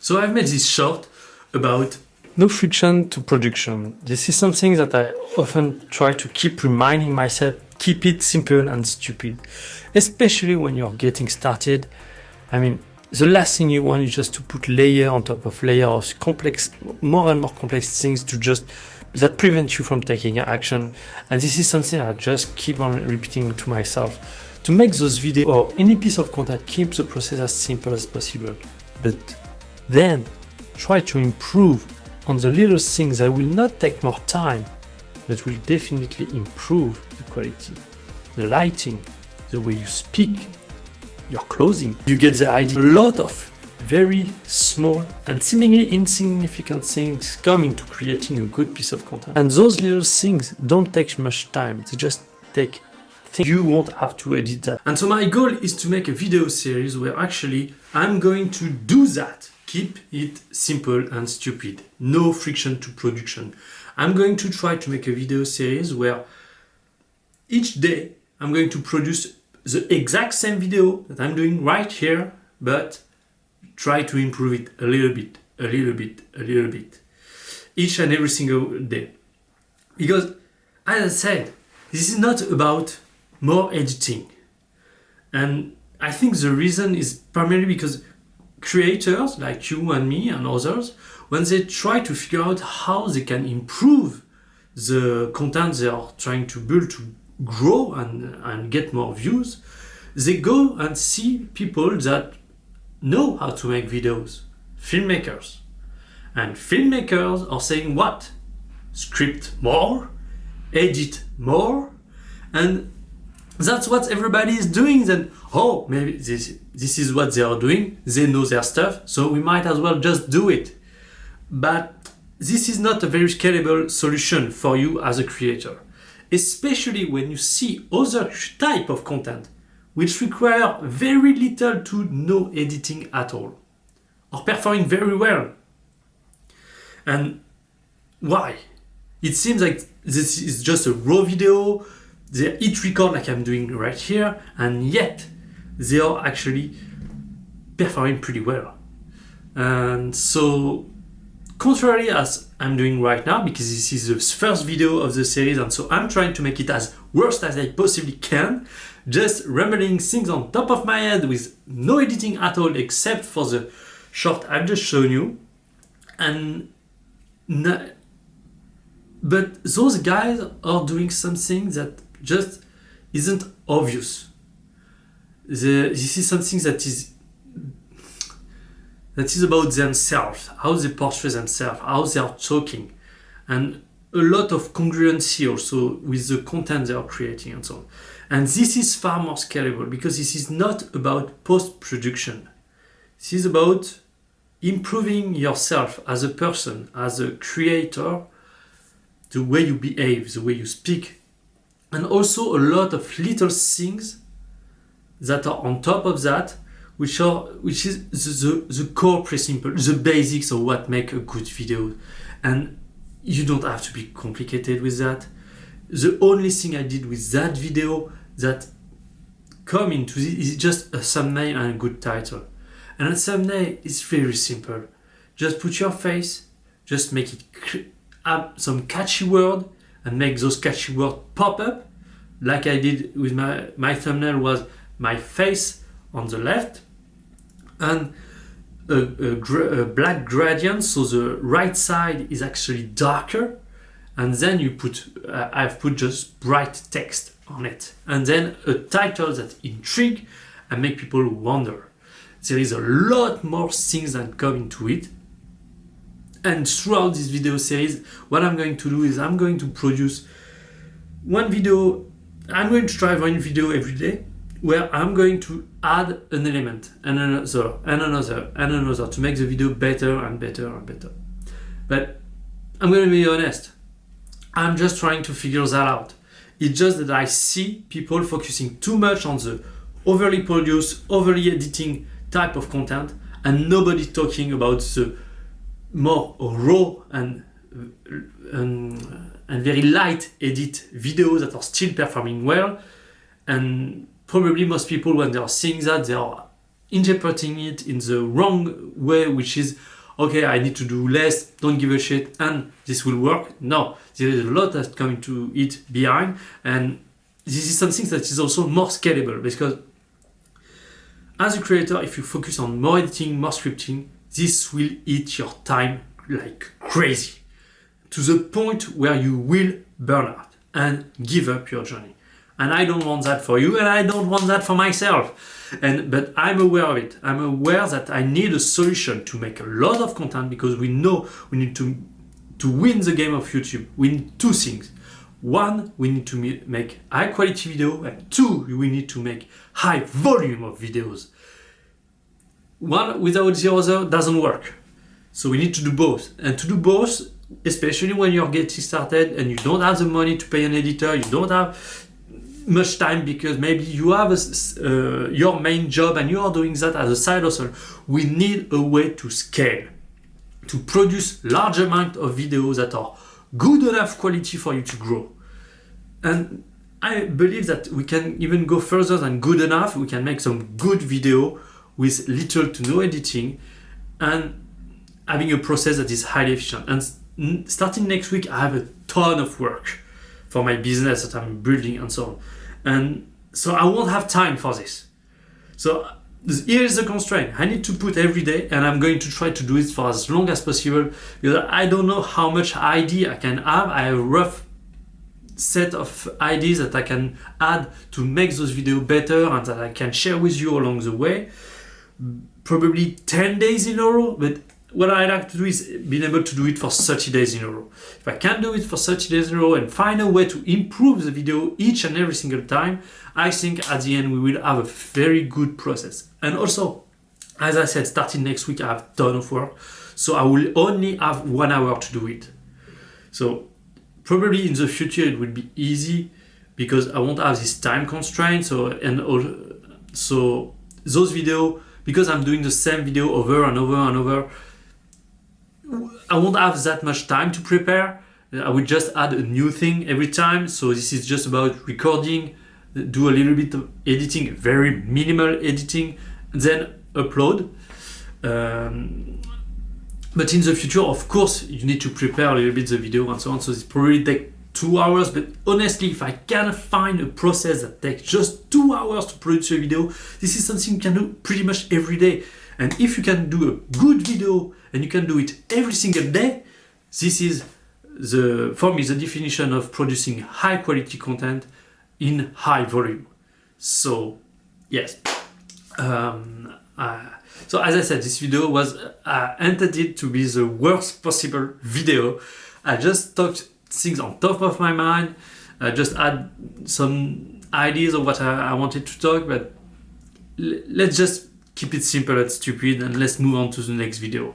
So I've made this short about no friction to production. This is something that I often try to keep reminding myself, keep it simple and stupid. Especially when you're getting started. I mean, the last thing you want is just to put layer on top of layer of complex, more and more complex things that prevent you from taking action. And this is something I just keep on repeating to myself. To make those videos or any piece of content, keep the process as simple as possible. But then try to improve on the little things that will not take more time, but will definitely improve the quality, the lighting, the way you speak, your clothing. You get the idea. A lot of very small and seemingly insignificant things come into creating a good piece of content. And those little things don't take much time. They just take things. You won't have to edit that. And so my goal is to make a video series where actually I'm going to do that. Keep it simple and stupid. No friction to production. I'm going to try to make a video series where each day I'm going to produce the exact same video that I'm doing right here, but try to improve it a little bit, a little bit, a little bit, each and every single day. Because, as I said, this is not about more editing. And I think the reason is primarily because creators like you and me and others, when they try to figure out how they can improve the content they are trying to build to grow and get more views, they go and see people that know how to make videos, filmmakers. And filmmakers are saying what? Script more, edit more, and that's what everybody is doing. Then, oh, maybe this is what they are doing, they know their stuff, so we might as well just do it. But this is not a very scalable solution for you as a creator, especially when you see other type of content which require very little to no editing at all, or performing very well. And why? It seems like this is just a raw video, they hit record like I'm doing right here, and yet they are actually performing pretty well. And so, contrary as I'm doing right now, because this is the first video of the series, and so I'm trying to make it as worst as I possibly can, just rambling things on top of my head with no editing at all except for the short I've just shown you. But those guys are doing something that just isn't obvious. This is something that is about themselves, how they portray themselves, how they are talking, and a lot of congruency also with the content they are creating and so on. And this is far more scalable because this is not about post-production. This is about improving yourself as a person, as a creator, the way you behave, the way you speak, and also a lot of little things that are on top of that, which is the core principle, the basics of what make a good video. And you don't have to be complicated with that. The only thing I did with that video that come into this is just a thumbnail and a good title. And a thumbnail is very simple. Just put your face, just make it add some catchy word and make those catchy words pop up. Like I did with my thumbnail was my face on the left and a black gradient, so the right side is actually darker, and then you put I've put just bright text on it, and then a title that intrigue and make people wonder. There is a lot more things that come into it, and throughout this video series what I'm going to do is I'm going to produce one video. I'm going to try one video every day where I'm going to add an element and another and another and another to make the video better and better and better. But I'm going to be honest, I'm just trying to figure that out. It's just that I see people focusing too much on the overly produced, overly editing type of content, and nobody talking about the more raw and very light edit videos that are still performing well. And probably most people, when they are seeing that, they are interpreting it in the wrong way, which is, okay, I need to do less, don't give a shit, and this will work. No, there is a lot that's coming to it behind, and this is something that is also more scalable, because as a creator, if you focus on more editing, more scripting, this will eat your time like crazy, to the point where you will burn out and give up your journey. And I don't want that for you, and I don't want that for myself. But I'm aware of it. I'm aware that I need a solution to make a lot of content, because we know we need to win the game of YouTube. We need two things. One, we need to make high quality video, and two, we need to make high volume of videos. One without the other doesn't work. So we need to do both. And to do both, especially when you're getting started and you don't have the money to pay an editor, you don't have much time because maybe you have your main job and you are doing that as a side hustle, we need a way to scale, to produce large amount of videos that are good enough quality for you to grow. And I believe that we can even go further than good enough. We can make some good video with little to no editing and having a process that is highly efficient. And starting next week, I have a ton of work for my business that I'm building and so on. And so I won't have time for this. So here is the constraint. I need to put every day, and I'm going to try to do it for as long as possible, because I don't know how much idea I can have. I have a rough set of ideas that I can add to make those videos better and that I can share with you along the way. Probably 10 days in a row, but what I like to do is being able to do it for 30 days in a row. If I can do it for 30 days in a row and find a way to improve the video each and every single time, I think at the end we will have a very good process. And also, as I said, starting next week I have a ton of work, so I will only have 1 hour to do it. So probably in the future it will be easy because I won't have this time constraint. So those videos, because I'm doing the same video over and over and over, I won't have that much time to prepare. I will just add a new thing every time. So this is just about recording, do a little bit of editing, very minimal editing, then upload. But in the future, of course, you need to prepare a little bit the video and so on. So it probably take 2 hours. But honestly, if I can find a process that takes just 2 hours to produce a video, this is something you can do pretty much every day. And if you can do a good video and you can do it every single day, this is for me the definition of producing high quality content in high volume. So yes, so as I said, this video was intended to be the worst possible video. I just talked things on top of my mind. I just had some ideas of what I wanted to talk, but let's just keep it simple and stupid, and let's move on to the next video.